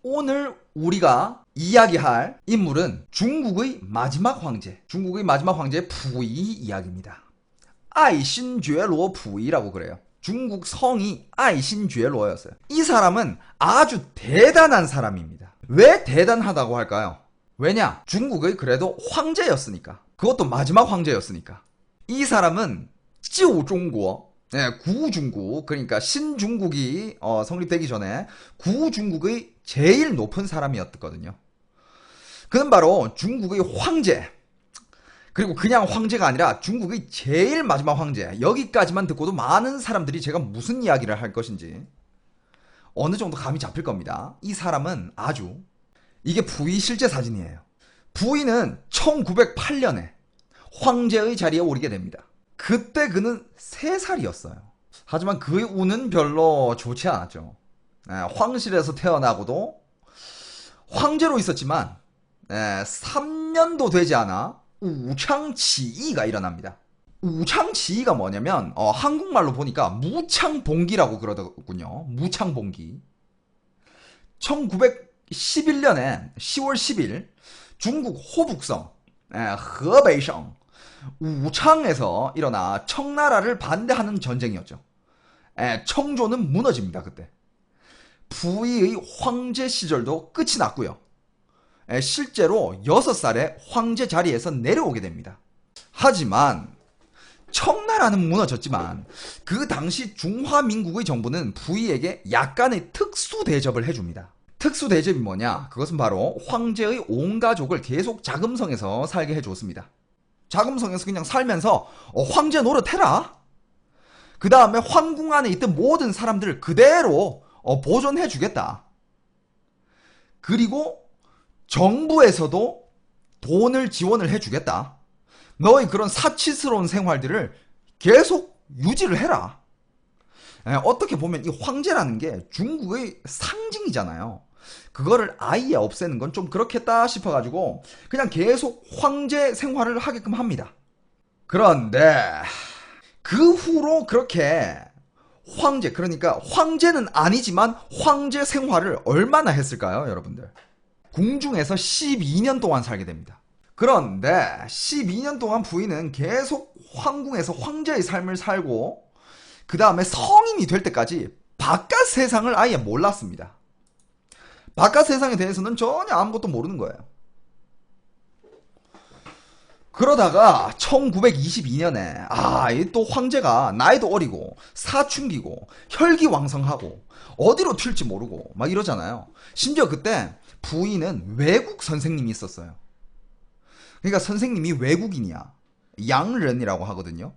오늘 우리가 이야기할 인물은 중국의 마지막 황제, 중국의 마지막 황제 푸이 이야기입니다. 아이신觉罗 푸이라고 그래요. 중국 성이 아이신觉罗였어요. 이 사람은 아주 대단한 사람입니다. 왜 대단하다고 할까요? 왜냐? 중국의 그래도 황제였으니까. 그것도 마지막 황제였으니까. 이 사람은 旧中国, 네, 구중국, 그러니까 신중국이 성립되기 전에 구중국의 제일 높은 사람이었거든요. 그는 바로 중국의 황제, 그리고 그냥 황제가 아니라 중국의 제일 마지막 황제. 여기까지만 듣고도 많은 사람들이 제가 무슨 이야기를 할 것인지 어느 정도 감이 잡힐 겁니다. 이 사람은 아주, 이게 푸이 실제 사진이에요. 푸이는 1908년에 황제의 자리에 오르게 됩니다. 그때 그는 3살이었어요. 하지만 그의 운은 별로 좋지 않았죠. 황실에서 태어나고도 황제로 있었지만 3년도 되지 않아 우창치이가 일어납니다. 우창치이가 뭐냐면 한국말로 보니까 무창봉기라고 그러더군요. 무창봉기. 1911년에 10월 10일 중국 호북성 허베이성 우창에서 일어나 청나라를 반대하는 전쟁이었죠. 청조는 무너집니다. 그때 푸이의 황제 시절도 끝이 났고요. 실제로 6살에 황제 자리에서 내려오게 됩니다. 하지만 청나라는 무너졌지만 그 당시 중화민국의 정부는 푸이에게 약간의 특수 대접을 해줍니다. 특수 대접이 뭐냐? 그것은 바로 황제의 온 가족을 계속 자금성에서 살게 해줬습니다. 자금성에서 그냥 살면서 황제 노릇해라. 그 다음에 황궁 안에 있던 모든 사람들을 그대로 보존해주겠다. 그리고 정부에서도 돈을 지원을 해주겠다. 너의 그런 사치스러운 생활들을 계속 유지를 해라. 어떻게 보면 이 황제라는 게 중국의 상징이잖아요. 그거를 아예 없애는 건 좀 그렇겠다 싶어가지고 그냥 계속 황제 생활을 하게끔 합니다. 그런데 그 후로 그렇게 황제, 그러니까 황제는 아니지만 황제 생활을 얼마나 했을까요, 여러분들? 궁중에서 12년 동안 살게 됩니다. 그런데 12년 동안 부인은 계속 황궁에서 황제의 삶을 살고 그 다음에 성인이 될 때까지 바깥 세상을 아예 몰랐습니다. 바깥 세상에 대해서는 전혀 아무것도 모르는 거예요. 그러다가 1922년에 또 황제가 나이도 어리고 사춘기고 혈기왕성하고 어디로 튈지 모르고 막 이러잖아요. 심지어 그때 부인은 외국 선생님이 있었어요. 그러니까 선생님이 외국인이야. 양른이라고 하거든요.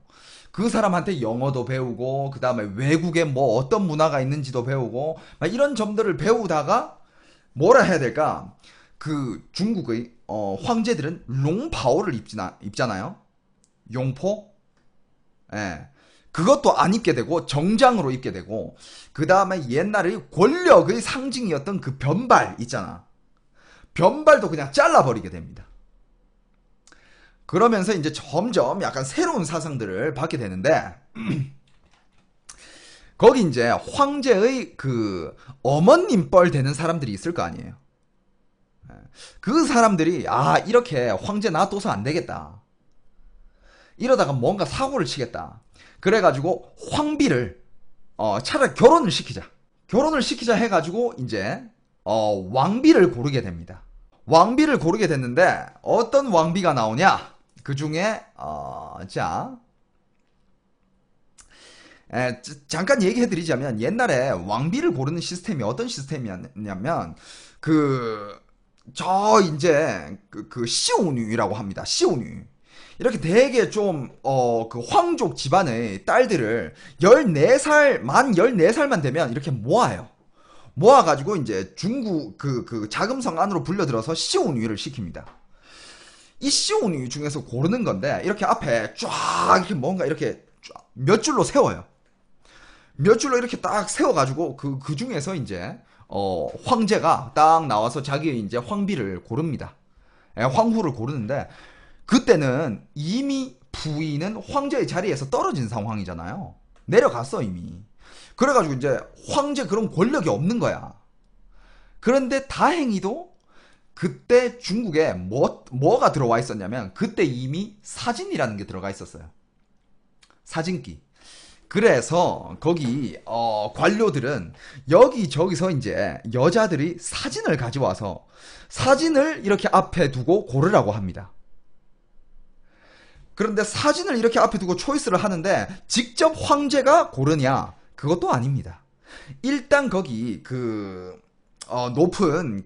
그 사람한테 영어도 배우고 그 다음에 외국에 뭐 어떤 문화가 있는지도 배우고 막 이런 점들을 배우다가 뭐라 해야 될까? 그 중국의 황제들은 롱파오를 입잖아요. 용포? 그것도 안 입게 되고 정장으로 입게 되고 그 다음에 옛날의 권력의 상징이었던 그 변발 있잖아. 변발도 그냥 잘라버리게 됩니다. 그러면서 이제 점점 약간 새로운 사상들을 받게 되는데 거기 이제 황제의 그 어머님 뻘 되는 사람들이 있을 거 아니에요. 그 사람들이 이렇게 황제 놔둬서 안 되겠다. 이러다가 뭔가 사고를 치겠다. 그래가지고 황비를 차라리 결혼을 시키자 해가지고 이제 왕비를 고르게 됩니다. 왕비를 고르게 됐는데 어떤 왕비가 나오냐? 그 중에 잠깐 얘기해드리자면 옛날에 왕비를 고르는 시스템이 어떤 시스템이었냐면 이제 시오뉴라고 합니다. 시오뉴. 이렇게 되게 좀 그 황족 집안의 딸들을 만 14살만 되면 이렇게 모아가지고 이제 중국 그 자금성 안으로 불려들어서 시오뉴를 시킵니다. 이 시오뉴 중에서 고르는 건데 이렇게 앞에 쫙 이렇게 뭔가 이렇게 몇 줄로 세워요. 몇 줄로 이렇게 딱 세워가지고 그 중에서 이제 황제가 딱 나와서 자기의 이제 황비를 고릅니다. 황후를 고르는데 그때는 이미 부인은 황제의 자리에서 떨어진 상황이잖아요. 내려갔어 이미. 그래가지고 이제 황제 그런 권력이 없는 거야. 그런데 다행히도 그때 중국에 뭐가 들어와 있었냐면 그때 이미 사진이라는 게 들어가 있었어요. 사진기. 그래서 거기 관료들은 여기저기서 이제 여자들이 사진을 가져와서 사진을 이렇게 앞에 두고 고르라고 합니다. 그런데 사진을 이렇게 앞에 두고 초이스를 하는데 직접 황제가 고르냐? 그것도 아닙니다. 일단 거기 높은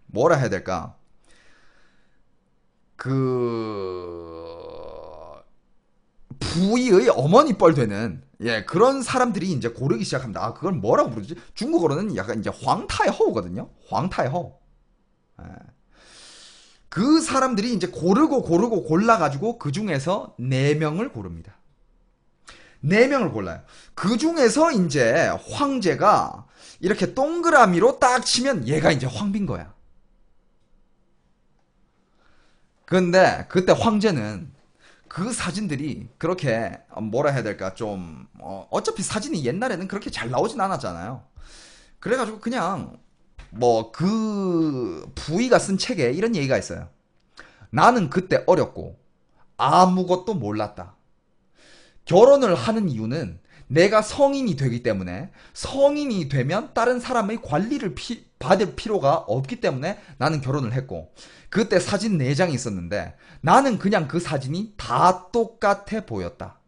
뭐라 해야 될까? 부위의 어머니 뻘 되는 그런 사람들이 이제 고르기 시작합니다. 그걸 뭐라고 부르지? 중국어로는 약간 이제 황타이허우거든요. 황타이허우. 그 사람들이 이제 고르고 골라가지고 그 중에서 4명을 고릅니다. 4명을 골라요. 그 중에서 이제 황제가 이렇게 동그라미로 딱 치면 얘가 이제 황비인 거야. 근데 그때 황제는 그 사진들이 그렇게 뭐라 해야 될까 좀 어차피 사진이 옛날에는 그렇게 잘 나오진 않았잖아요. 그래가지고 그냥 뭐 그 부위가 쓴 책에 이런 얘기가 있어요. 나는 그때 어렸고 아무것도 몰랐다. 결혼을 하는 이유는 내가 성인이 되기 때문에 성인이 되면 다른 사람의 관리를 받을 필요가 없기 때문에 나는 결혼을 했고 그때 사진 4장이 있었는데 나는 그냥 그 사진이 다 똑같아 보였다.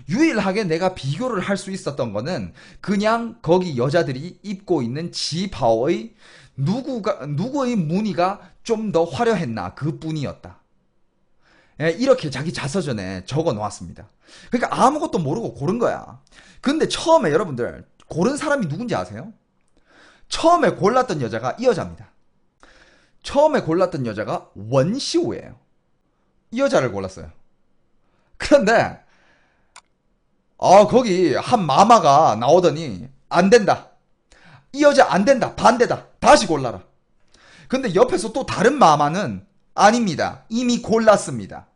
유일하게 내가 비교를 할 수 있었던 거는 그냥 거기 여자들이 입고 있는 지바오의 누구의 무늬가 좀 더 화려했나 그뿐이었다. 이렇게 자기 자서전에 적어 놓았습니다. 그러니까 아무것도 모르고 고른 거야. 근데 처음에 여러분들 고른 사람이 누군지 아세요? 처음에 골랐던 여자가 이 여자입니다. 처음에 골랐던 여자가 원시우예요. 이 여자를 골랐어요. 그런데 거기 한 마마가 나오더니 안 된다. 이 여자 안 된다. 반대다. 다시 골라라. 근데 옆에서 또 다른 마마는 아닙니다. 이미 골랐습니다.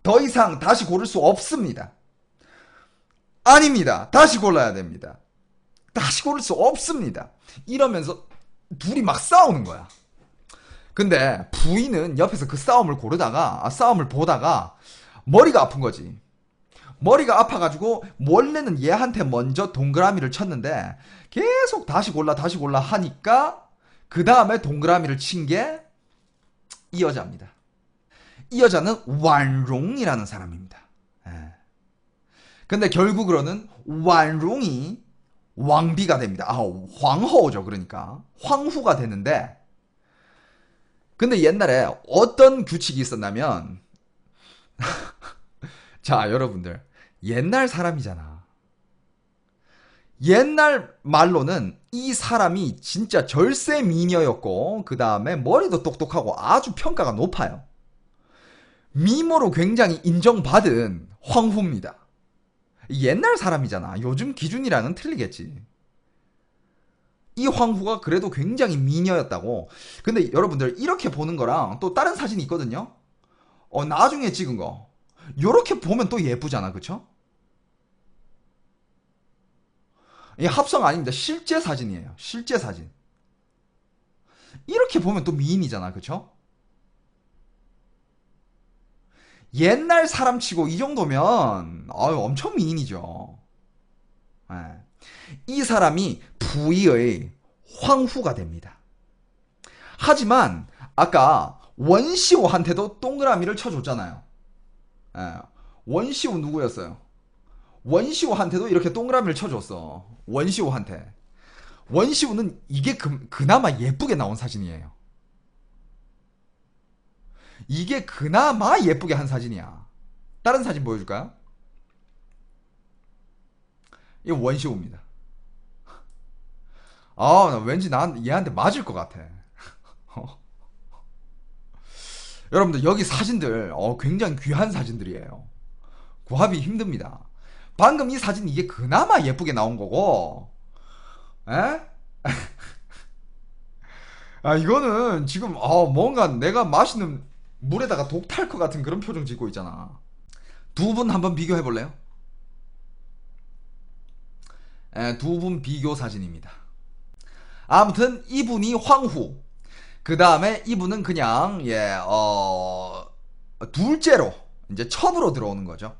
더 이상 다시 고를 수 없습니다. 아닙니다. 다시 골라야 됩니다. 다시 고를 수 없습니다. 이러면서 둘이 막 싸우는 거야. 근데 부인은 옆에서 그 싸움을 보다가 머리가 아픈 거지. 머리가 아파가지고 원래는 얘한테 먼저 동그라미를 쳤는데 계속 다시 골라 하니까 그 다음에 동그라미를 친 게 이 여자입니다. 이 여자는 완롱이라는 사람입니다. 근데 결국으로는 완롱이 왕비가 됩니다. 황허죠. 그러니까 황후가 되는데 근데 옛날에 어떤 규칙이 있었냐면 자 여러분들 옛날 사람이잖아. 옛날 말로는 이 사람이 진짜 절세 미녀였고 그 다음에 머리도 똑똑하고 아주 평가가 높아요. 미모로 굉장히 인정받은 황후입니다. 옛날 사람이잖아. 요즘 기준이랑은 틀리겠지. 이 황후가 그래도 굉장히 미녀였다고. 근데 여러분들 이렇게 보는 거랑 또 다른 사진이 있거든요. 나중에 찍은 거. 요렇게 보면 또 예쁘잖아. 그쵸? 이 합성 아닙니다. 실제 사진이에요. 실제 사진. 이렇게 보면 또 미인이잖아. 그쵸? 옛날 사람치고 이 정도면 엄청 미인이죠. 이 사람이 부위의 황후가 됩니다. 하지만 아까 원시호한테도 동그라미를 쳐줬잖아요. 원시호 누구였어요? 원시호한테도 이렇게 동그라미를 쳐줬어. 원시호한테. 원시호는 이게 그나마 예쁘게 나온 사진이에요. 이게 그나마 예쁘게 한 사진이야. 다른 사진 보여줄까요? 이거 원시호입니다. 나 왠지 얘한테 맞을 것 같아. 여러분들 여기 사진들 굉장히 귀한 사진들이에요. 구하기 힘듭니다. 방금 이 사진 이게 그나마 예쁘게 나온 거고 이거는 지금 뭔가 내가 마시는 물에다가 독 탈 것 같은 그런 표정 짓고 있잖아. 두 분 한번 비교해 볼래요? 두 분 비교 사진입니다. 아무튼 이분이 황후. 그 다음에 이분은 그냥 둘째로 이제 첩으로 들어오는 거죠.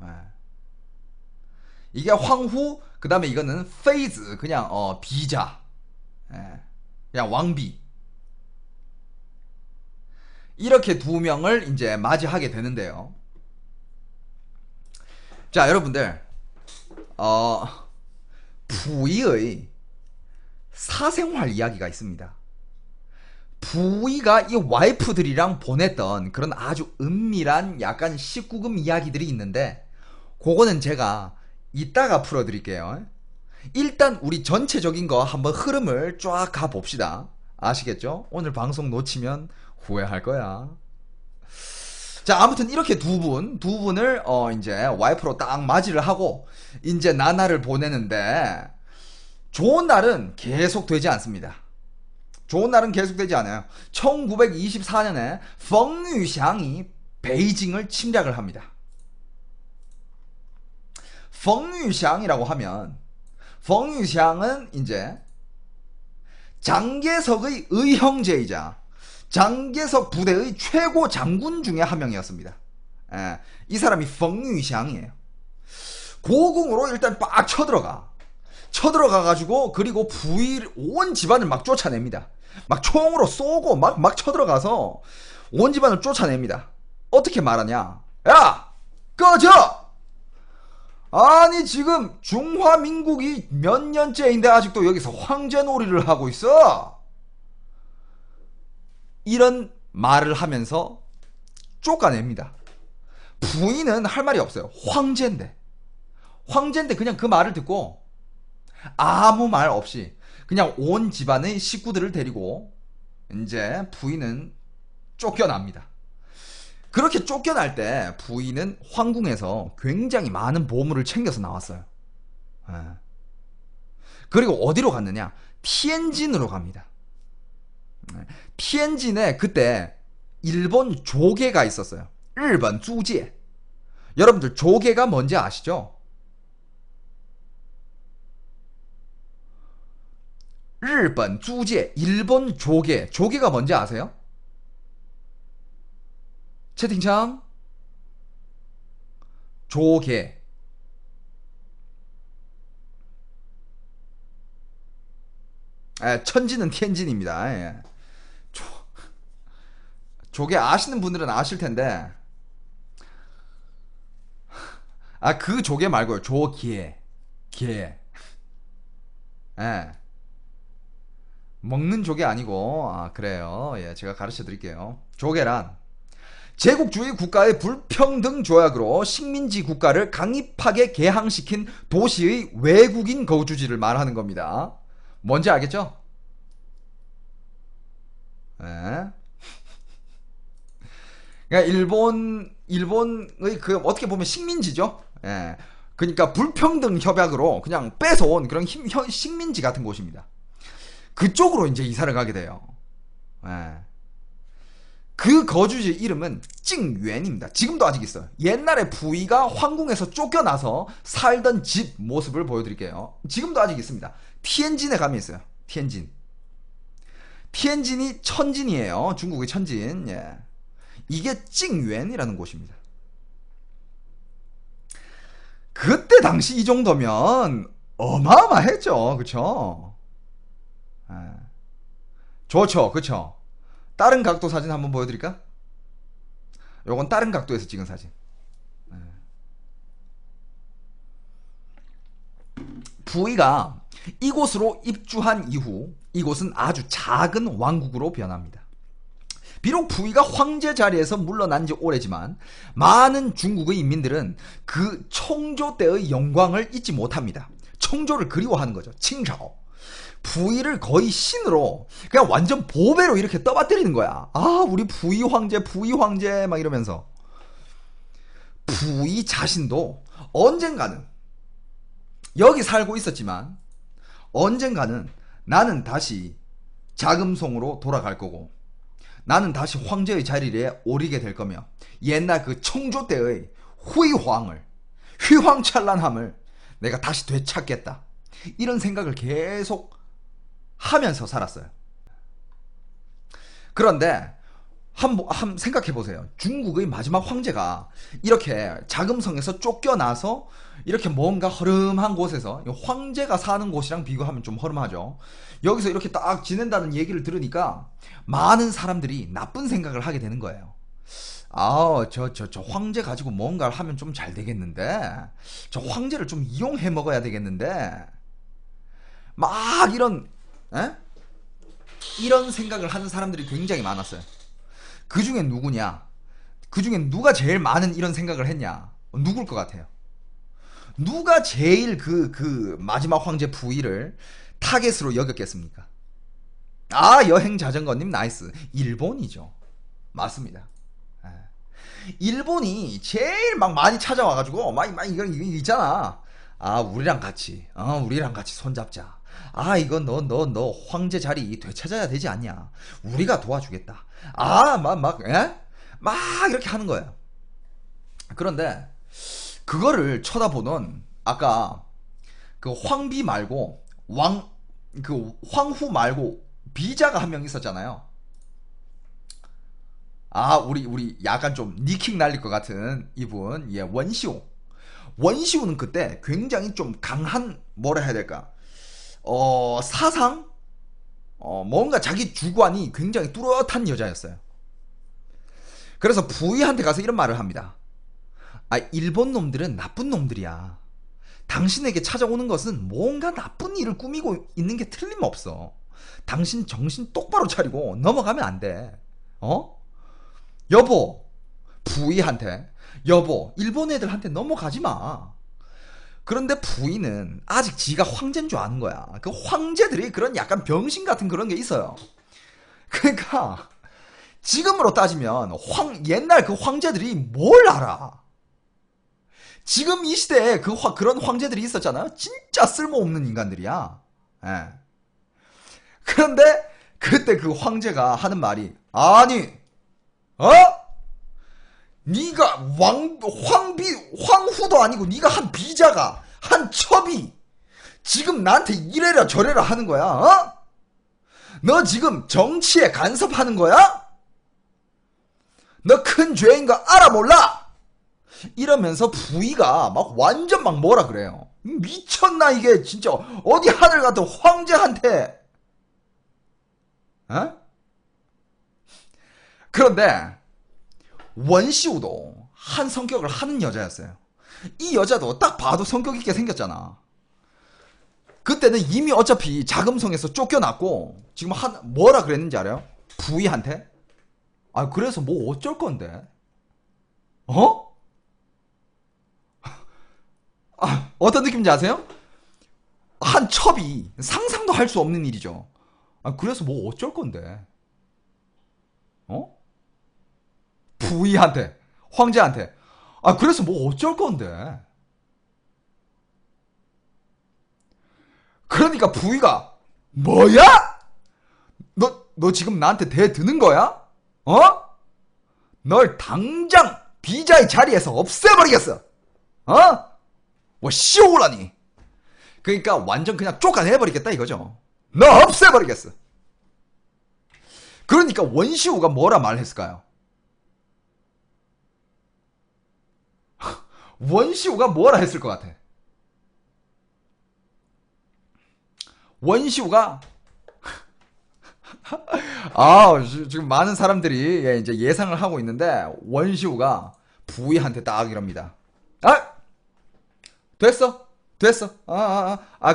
예. 이게 황후. 그 다음에 이거는 페이즈, 그냥 비자. 예. 그냥 왕비. 이렇게 두 명을 이제 맞이하게 되는데요. 자, 여러분들, 부위의 사생활 이야기가 있습니다. 부위가 이 와이프들이랑 보냈던 그런 아주 은밀한 약간 19금 이야기들이 있는데, 그거는 제가 이따가 풀어드릴게요. 일단 우리 전체적인 거 한번 흐름을 쫙 가봅시다. 아시겠죠? 오늘 방송 놓치면 후회할 거야. 자, 아무튼 이렇게 두 분을 이제 와이프로 딱 맞이를 하고 이제 나날을 보내는데, 좋은 날은 계속 되지 않습니다. 좋은 날은 계속되지 않아요. 1924년에 펑유샹이 베이징을 침략을 합니다. 펑유샹이라고 하면, 펑유샹은 이제 장개석의 의형제이자 장개석 부대의 최고 장군 중에 한 명이었습니다. 예, 이 사람이 펑유샹이에요. 고궁으로 일단 빡 쳐들어가가지고, 그리고 부위 온 집안을 막 쫓아냅니다. 막 총으로 쏘고 막 쳐들어가서 온 집안을 쫓아냅니다. 어떻게 말하냐? 야! 꺼져! 아니 지금 중화민국이 몇 년째인데 아직도 여기서 황제놀이를 하고 있어? 이런 말을 하면서 쫓아냅니다. 부인은 할 말이 없어요. 황제인데 그냥 그 말을 듣고 아무 말 없이 그냥 온 집안의 식구들을 데리고 이제 부인은 쫓겨납니다. 그렇게 쫓겨날 때 부인은 황궁에서 굉장히 많은 보물을 챙겨서 나왔어요. 그리고 어디로 갔느냐? 티엔진으로 갑니다. 티엔진에 그때 일본 조계가 있었어요. 일본 조계. 여러분들 조계가 뭔지 아시죠? 일본 조계, 일본 조계. 조계가 뭔지 아세요? 채팅창. 조계. 천지는 티엔진입니다. 예. 조계 아시는 분들은 아실 텐데, 그 조계 말고요. 조기에. 게. 예. 먹는 조개 아니고, 그래요. 예, 제가 가르쳐 드릴게요. 조개란 제국주의 국가의 불평등 조약으로 식민지 국가를 강입하게 개항시킨 도시의 외국인 거주지를 말하는 겁니다. 뭔지 알겠죠? 예. 그러니까 일본의 그 어떻게 보면 식민지죠. 예. 그러니까 불평등 협약으로 그냥 뺏어온 그런 식민지 같은 곳입니다. 그쪽으로 이제 이사를 가게 돼요. 예. 그 거주지 이름은 찡유엔입니다. 지금도 아직 있어요. 옛날에 부위가 황궁에서 쫓겨나서 살던 집 모습을 보여드릴게요. 지금도 아직 있습니다. 티엔진에 가면 있어요. 티엔진. 티엔진이 천진이에요. 중국의 천진. 예. 이게 찡유엔이라는 곳입니다. 그때 당시 이 정도면 어마어마했죠. 그쵸? 예. 좋죠. 그쵸? 다른 각도 사진 한번 보여드릴까? 요건 다른 각도에서 찍은 사진. 부위가 이곳으로 입주한 이후 이곳은 아주 작은 왕국으로 변합니다. 비록 부위가 황제 자리에서 물러난 지 오래지만 많은 중국의 인민들은 그 청조 때의 영광을 잊지 못합니다. 청조를 그리워하는 거죠. 칭샤오. 부위를 거의 신으로 그냥 완전 보배로 이렇게 떠받들이는 거야. 우리 부위 황제 막 이러면서. 부위 자신도 언젠가는 여기 살고 있었지만 언젠가는 나는 다시 자금송으로 돌아갈 거고, 나는 다시 황제의 자리에 오르게 될 거며, 옛날 그 청조 때의 휘황찬란함을 내가 다시 되찾겠다. 이런 생각을 계속 하면서 살았어요. 그런데 한번 생각해 보세요. 중국의 마지막 황제가 이렇게 자금성에서 쫓겨나서 이렇게 뭔가 허름한 곳에서, 황제가 사는 곳이랑 비교하면 좀 허름하죠. 여기서 이렇게 딱 지낸다는 얘기를 들으니까 많은 사람들이 나쁜 생각을 하게 되는 거예요. 아, 저 황제 가지고 뭔가를 하면 좀 잘 되겠는데, 저 황제를 좀 이용해 먹어야 되겠는데, 막 에? 이런 생각을 하는 사람들이 굉장히 많았어요. 그 중에 누구냐? 그 중에 누가 제일 많은 이런 생각을 했냐? 누굴 것 같아요? 누가 제일 그 마지막 황제 부위를 타겟으로 여겼겠습니까? 아, 여행 자전거님 나이스. 일본이죠. 맞습니다. 예. 일본이 제일 막 많이 찾아와가지고 막 이거 있잖아. 아, 우리랑 같이 손잡자. 아, 이거 너 황제 자리 되찾아야 되지 않냐? 우리가 도와주겠다. 아, 막 이렇게 하는 거예요. 그런데 그거를 쳐다보던 아까 그 황비 말고 그 황후 말고 비자가 한 명 있었잖아요. 아, 우리 약간 좀 니킥 날릴 것 같은 이분, 예, 원시우. 원시우는 그때 굉장히 좀 강한, 뭐라 해야 될까, 사상, 뭔가 자기 주관이 굉장히 뚜렷한 여자였어요. 그래서 부위한테 가서 이런 말을 합니다. 아, 일본 놈들은 나쁜 놈들이야. 당신에게 찾아오는 것은 뭔가 나쁜 일을 꾸미고 있는 게 틀림없어. 당신 정신 똑바로 차리고 넘어가면 안 돼. 어? 여보, 부위한테, 여보, 일본 애들한테 넘어가지 마. 그런데 부인은 아직 지가 황제인 줄 아는 거야. 그 황제들이 그런 약간 병신 같은 그런 게 있어요. 그러니까 지금으로 따지면 옛날 그 황제들이 뭘 알아? 지금 이 시대에 그런 황제들이 있었잖아요. 진짜 쓸모없는 인간들이야. 예. 그런데 그때 그 황제가 하는 말이, 아니, 어? 네가 황후도 아니고 네가 한 비자가, 한 첩이 지금 나한테 이래라 저래라 하는 거야. 어? 너 지금 정치에 간섭하는 거야? 너 큰 죄인 거 알아 몰라? 이러면서 부위가 막 완전 막 뭐라 그래요. 미쳤나 이게 진짜. 어디 하늘 같은 황제한테. 어? 그런데 원시우도 한 성격을 하는 여자였어요. 이 여자도 딱 봐도 성격 있게 생겼잖아. 그때는 이미 어차피 자금성에서 쫓겨났고 지금 뭐라 그랬는지 알아요? 부위한테? 아, 그래서 뭐 어쩔 건데? 어? 아, 어떤 느낌인지 아세요? 한 첩이 상상도 할 수 없는 일이죠. 아, 그래서 뭐 어쩔 건데? 어? 부위한테, 황제한테. 아, 그래서 뭐 어쩔 건데? 그러니까 부위가, 뭐야? 너 지금 나한테 대드는 거야? 어? 널 당장 비자의 자리에서 없애버리겠어. 어? 뭐 씌우라니. 그러니까 완전 그냥 쫓아내버리겠다 이거죠. 너 없애버리겠어. 그러니까 원시우가 뭐라 말했을까요? 원시우가 뭐라 했을 것 같아? 원시우가 지금 많은 사람들이 이제 예상을 하고 있는데 원시우가 부위한테 딱 이럽니다. 아, 됐어.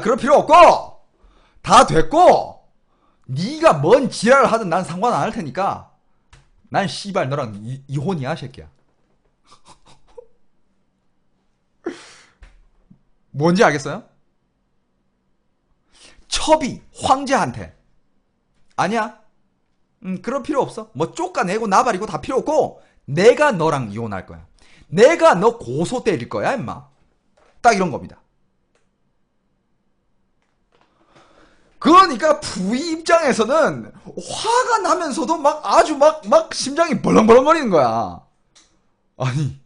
그럴 필요 없고 다 됐고 네가 뭔 지랄을 하든 난 상관 안 할 테니까 난 씨발 너랑 이혼이야 새끼야. 뭔지 알겠어요? 첩이 황제한테 아니야. 그럴 필요 없어. 뭐 쫓아내고 나발이고 다 필요 없고 내가 너랑 이혼할 거야. 내가 너 고소 때릴 거야 임마. 딱 이런 겁니다. 그러니까 부위 입장에서는 화가 나면서도 막 아주 막 심장이 벌렁벌렁거리는 거야. 아니,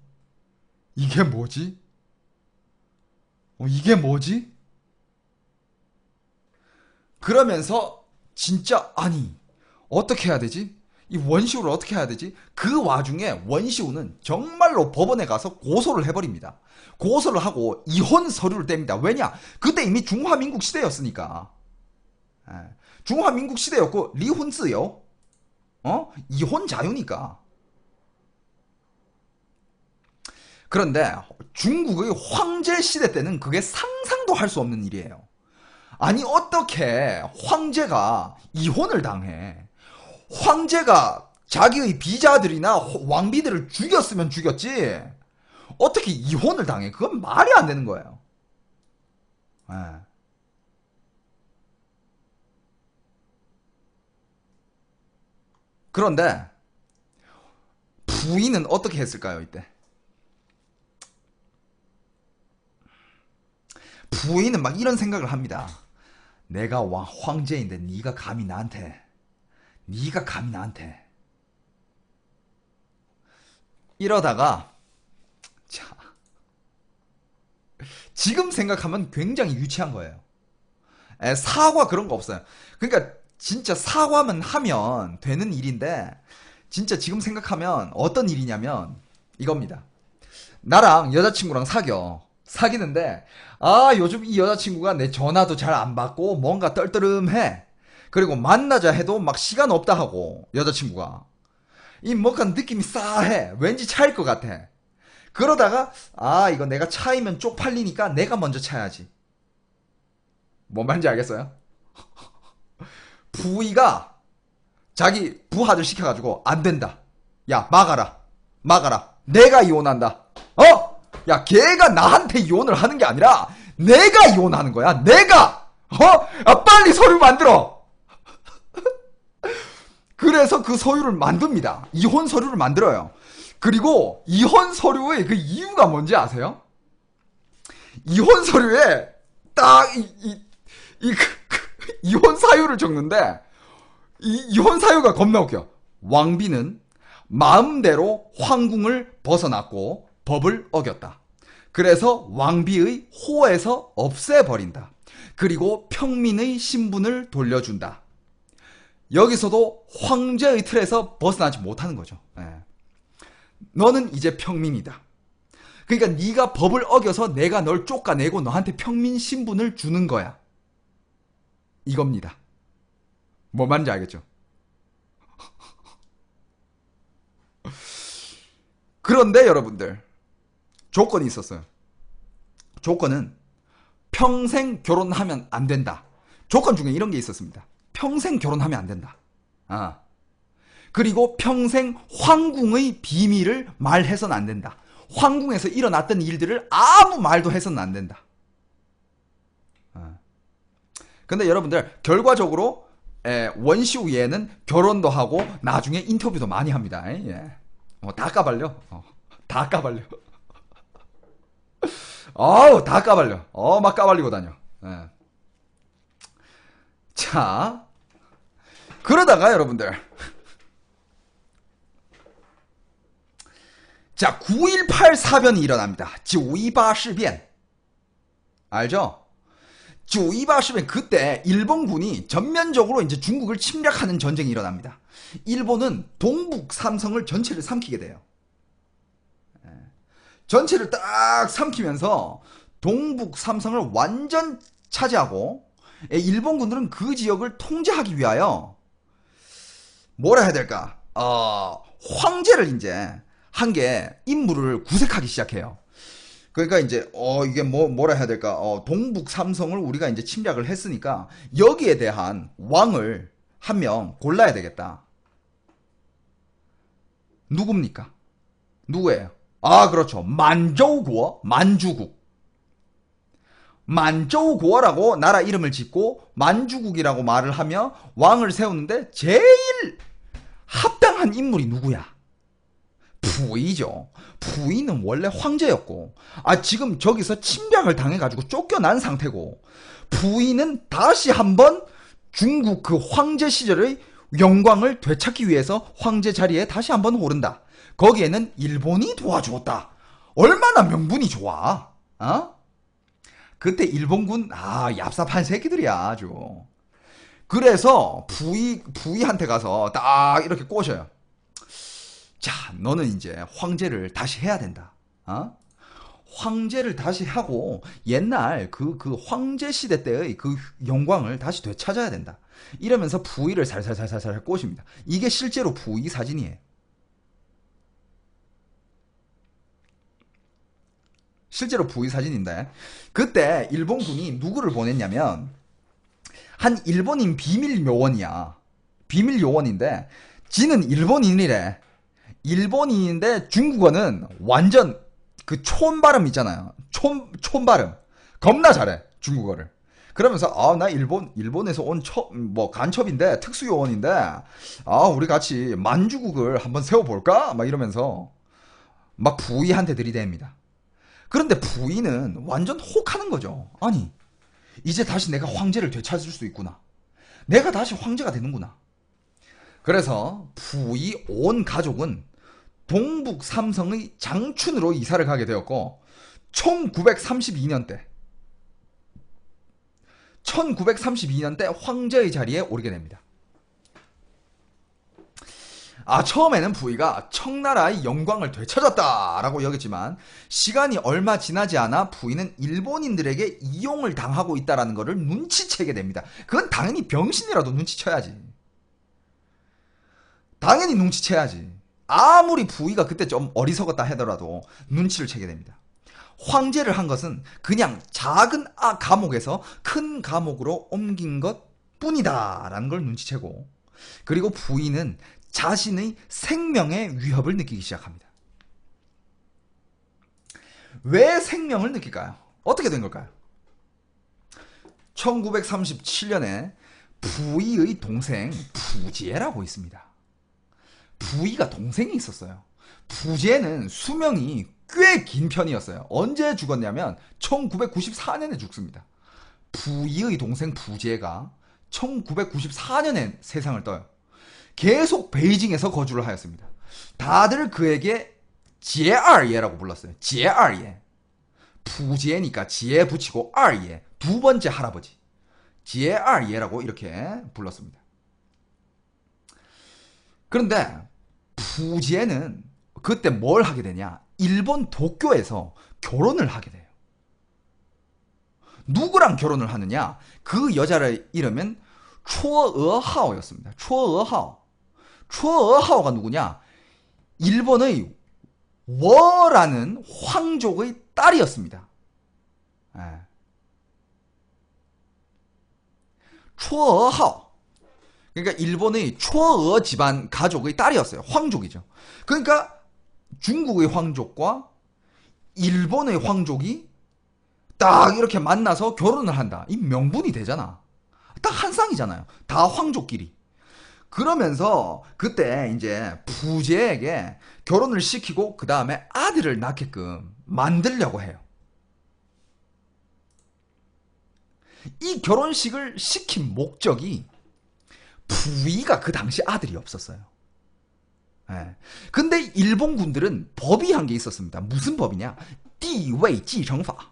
이게 뭐지? 이게 뭐지? 그러면서 진짜 아니 어떻게 해야 되지? 이 원시우를 어떻게 해야 되지? 그 와중에 원시우는 정말로 법원에 가서 고소를 해버립니다. 고소를 하고 이혼 서류를 뗍니다. 왜냐? 그때 이미 중화민국 시대였으니까. 중화민국 시대였고 리혼自由, 이혼 자유니까. 그런데 중국의 황제 시대 때는 그게 상상도 할 수 없는 일이에요. 아니 어떻게 황제가 이혼을 당해? 황제가 자기의 비자들이나 왕비들을 죽였으면 죽였지 어떻게 이혼을 당해? 그건 말이 안 되는 거예요. 그런데 부인은 어떻게 했을까요? 이때 부인은 막 이런 생각을 합니다. 내가 황제인데 네가 감히 나한테 이러다가 자 지금 생각하면 굉장히 유치한 거예요. 사과 그런 거 없어요. 그러니까 진짜 사과만 하면 되는 일인데 진짜 지금 생각하면 어떤 일이냐면 이겁니다. 나랑 여자친구랑 사귀는데 요즘 이 여자친구가 내 전화도 잘 안 받고 뭔가 떨떠름해. 그리고 만나자 해도 막 시간 없다 하고 여자친구가 이 뭔가 느낌이 싸해. 왠지 차일 것 같아. 그러다가 이거 내가 차이면 쪽팔리니까 내가 먼저 차야지. 뭔 말인지 알겠어요? 부의가 자기 부하들 시켜가지고 안 된다. 야 막아라. 내가 이혼한다. 야 걔가 나한테 이혼을 하는 게 아니라 내가 이혼하는 거야. 내가 빨리 서류 만들어. 그래서 그 서류를 만듭니다. 이혼 서류를 만들어요. 그리고 이혼 서류의 그 이유가 뭔지 아세요? 이혼 서류에 딱 이혼 사유를 적는데 이혼 사유가 겁나 웃겨. 왕비는 마음대로 황궁을 벗어났고 법을 어겼다. 그래서 왕비의 호에서 없애버린다. 그리고 평민의 신분을 돌려준다. 여기서도 황제의 틀에서 벗어나지 못하는 거죠. 너는 이제 평민이다. 그러니까 네가 법을 어겨서 내가 널 쫓아내고 너한테 평민 신분을 주는 거야. 이겁니다. 뭔 말인지 알겠죠? 그런데 여러분들 조건이 있었어요. 조건은 평생 결혼하면 안 된다. 조건 중에 이런 게 있었습니다. 평생 결혼하면 안 된다. 그리고 평생 황궁의 비밀을 말해서는 안 된다. 황궁에서 일어났던 일들을 아무 말도 해서는 안 된다. 근데 여러분들 결과적으로 원시우 얘는 결혼도 하고 나중에 인터뷰도 많이 합니다. 다 까발려. 다 까발려. 다 까발려. 막 까발리고 다녀. 자, 그러다가 여러분들 자 9.18 사변이 일어납니다. 9.18 事变 알죠? 9.18 事变 그때 일본군이 전면적으로 이제 중국을 침략하는 전쟁이 일어납니다. 일본은 동북 삼성을 전체를 삼키게 돼요. 전체를 딱 삼키면서 동북 삼성을 완전 차지하고 일본군들은 그 지역을 통제하기 위하여 뭐라 해야 될까? 황제를 이제 한 개 인물을 구색하기 시작해요. 그러니까 이제 이게 뭐라 해야 될까? 동북 삼성을 우리가 이제 침략을 했으니까 여기에 대한 왕을 한 명 골라야 되겠다. 누굽니까? 누구예요? 그렇죠. 만저우고 만주국. 만저우고라고 나라 이름을 짓고 만주국이라고 말을 하며 왕을 세우는데 제일 합당한 인물이 누구야? 부의죠. 부의는 원래 황제였고 지금 저기서 침략을 당해가지고 쫓겨난 상태고 부의는 다시 한번 중국 그 황제 시절의 영광을 되찾기 위해서 황제 자리에 다시 한번 오른다. 거기에는 일본이 도와주었다. 얼마나 명분이 좋아. 그때 일본군 얍삽한 새끼들이야 아주. 그래서 부이한테 가서 딱 이렇게 꼬셔요. 자, 너는 이제 황제를 다시 해야 된다. 어? 황제를 다시 하고 옛날 그 황제 시대 때의 그 영광을 다시 되찾아야 된다. 이러면서 부위를 살살살살 꼬십니다. 이게 실제로 부위 사진이에요. 실제로 부위 사진인데 그때 일본군이 누구를 보냈냐면 한 일본인 비밀 요원이야. 비밀 요원인데 지는 일본인이래. 일본인인데 중국어는 완전 그 촌 발음 있잖아요. 촌 발음. 겁나 잘해. 중국어를. 그러면서 나 일본에서 온 간첩인데 특수 요원인데 우리 같이 만주국을 한번 세워 볼까? 막 이러면서 막 부위한테 들이댑니다. 그런데 부위는 완전 혹하는 거죠. 아니, 이제 다시 내가 황제를 되찾을 수 있구나. 내가 다시 황제가 되는구나. 그래서 부위 온 가족은 동북 삼성의 장춘으로 이사를 가게 되었고 1932년 때 황제의 자리에 오르게 됩니다. 처음에는 부위가 청나라의 영광을 되찾았다라고 여겼지만 시간이 얼마 지나지 않아 부위는 일본인들에게 이용을 당하고 있다는 것을 눈치채게 됩니다. 그건 당연히 병신이라도 눈치쳐야지. 당연히 눈치채야지. 아무리 부위가 그때 좀 어리석었다 하더라도 눈치를 채게 됩니다. 황제를 한 것은 그냥 작은 감옥에서 큰 감옥으로 옮긴 것 뿐이다 라는 걸 눈치채고, 그리고 부인은 자신의 생명의 위협을 느끼기 시작합니다. 왜 생명을 느낄까요? 어떻게 된 걸까요? 1937년에 부위의 동생 부지에라고 있습니다. 부위가 동생이 있었어요. 부지에는 수명이 꽤 긴 편이었어요. 언제 죽었냐면 1994년에 죽습니다. 부위의 동생 부지에가 1994년에 세상을 떠요. 계속 베이징에서 거주를 하였습니다. 다들 그에게 지에아르예라고 불렀어요. 지에아르예. 부지에니까 지에 붙이고 아르예. 두 번째 할아버지. 지에아르예라고 이렇게 불렀습니다. 그런데 부지에는 그때 뭘 하게 되냐? 일본 도쿄에서 결혼을 하게 돼요. 누구랑 결혼을 하느냐? 그 여자의 이름은 초어하오였습니다. 초어하오가 누구냐? 일본의 워라는 황족의 딸이었습니다. 초어하오. 그러니까 일본의 초어 집안 가족의 딸이었어요. 황족이죠. 그러니까 중국의 황족과 일본의 황족이 딱 이렇게 만나서 결혼을 한다. 이 명분이 되잖아. 딱 한 쌍이잖아요. 다 황족끼리. 그러면서 그때 이제 부제에게 결혼을 시키고 그 다음에 아들을 낳게끔 만들려고 해요. 이 결혼식을 시킨 목적이 부위가 그 당시 아들이 없었어요. 근데 일본 군들은 법이 한 게 있었습니다. 무슨 법이냐? 地位继承法.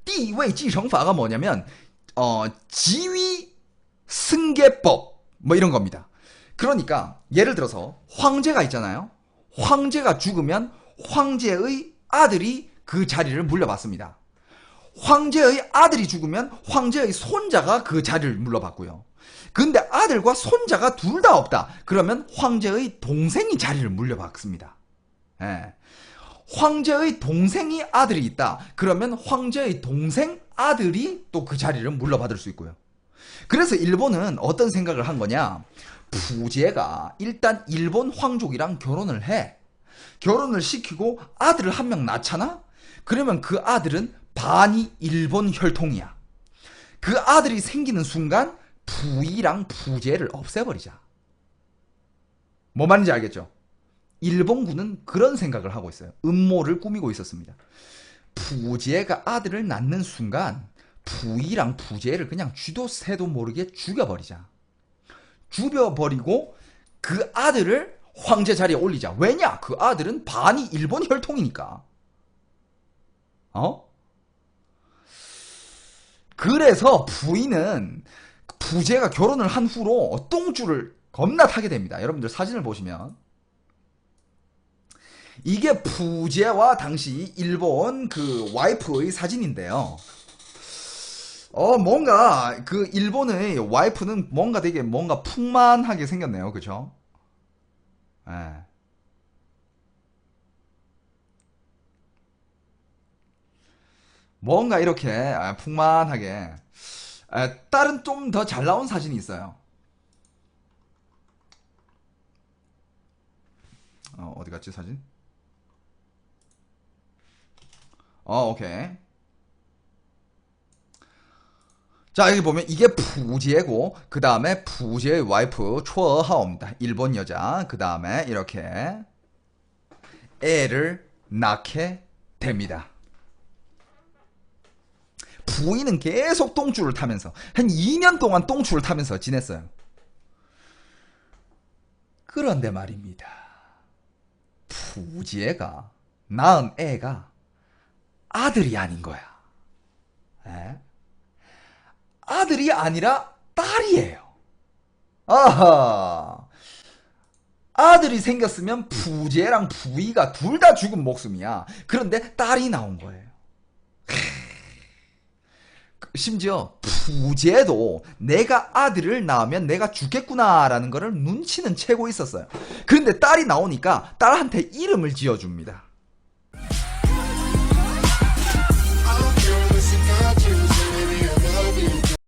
地位继承法가 뭐냐면 지위 승계법 뭐 이런 겁니다. 그러니까 예를 들어서 황제가 있잖아요. 황제가 죽으면 황제의 아들이 그 자리를 물려받습니다. 황제의 아들이 죽으면 황제의 손자가 그 자리를 물려받고요. 근데 아들과 손자가 둘 다 없다. 그러면 황제의 동생이 자리를 물려받습니다. 황제의 동생이 아들이 있다. 그러면 황제의 동생 아들이 또 그 자리를 물려받을 수 있고요. 그래서 일본은 어떤 생각을 한 거냐? 부제가 일단 일본 황족이랑 결혼을 해. 결혼을 시키고 아들을 한 명 낳잖아? 그러면 그 아들은 반이 일본 혈통이야. 그 아들이 생기는 순간 부위랑 부제를 없애버리자. 뭐 말인지 알겠죠? 일본군은 그런 생각을 하고 있어요. 음모를 꾸미고 있었습니다. 부제가 아들을 낳는 순간 부위랑 부제를 그냥 쥐도 새도 모르게 죽여버리자. 죽여버리고 그 아들을 황제 자리에 올리자. 왜냐? 그 아들은 반이 일본 혈통이니까. 그래서 부인은 부제가 결혼을 한 후로 똥줄을 겁나 타게 됩니다. 여러분들 사진을 보시면 이게 부제와 당시 일본 그 와이프의 사진인데요. 뭔가 그 일본의 와이프는 뭔가 되게 뭔가 풍만하게 생겼네요. 그죠? 예. 뭔가 이렇게 풍만하게. 다른 좀 더 잘 나온 사진이 있어요. 어디 갔지 사진? 오케이. 자, 여기 보면 이게 부제고 그 다음에 부제의 와이프 초어하오입니다. 일본 여자. 그 다음에 이렇게 애를 낳게 됩니다. 부인은 계속 똥줄을 타면서 한 2년 동안 똥줄을 타면서 지냈어요. 그런데 말입니다. 부제가 낳은 애가 아들이 아닌 거야. 에? 아들이 아니라 딸이에요. 아하. 아들이 생겼으면 부제랑 부이가 둘 다 죽은 목숨이야. 그런데 딸이 나온 거예요. 심지어 부제도 내가 아들을 낳으면 내가 죽겠구나라는 거를 눈치는 채고 있었어요. 그런데 딸이 나오니까 딸한테 이름을 지어줍니다.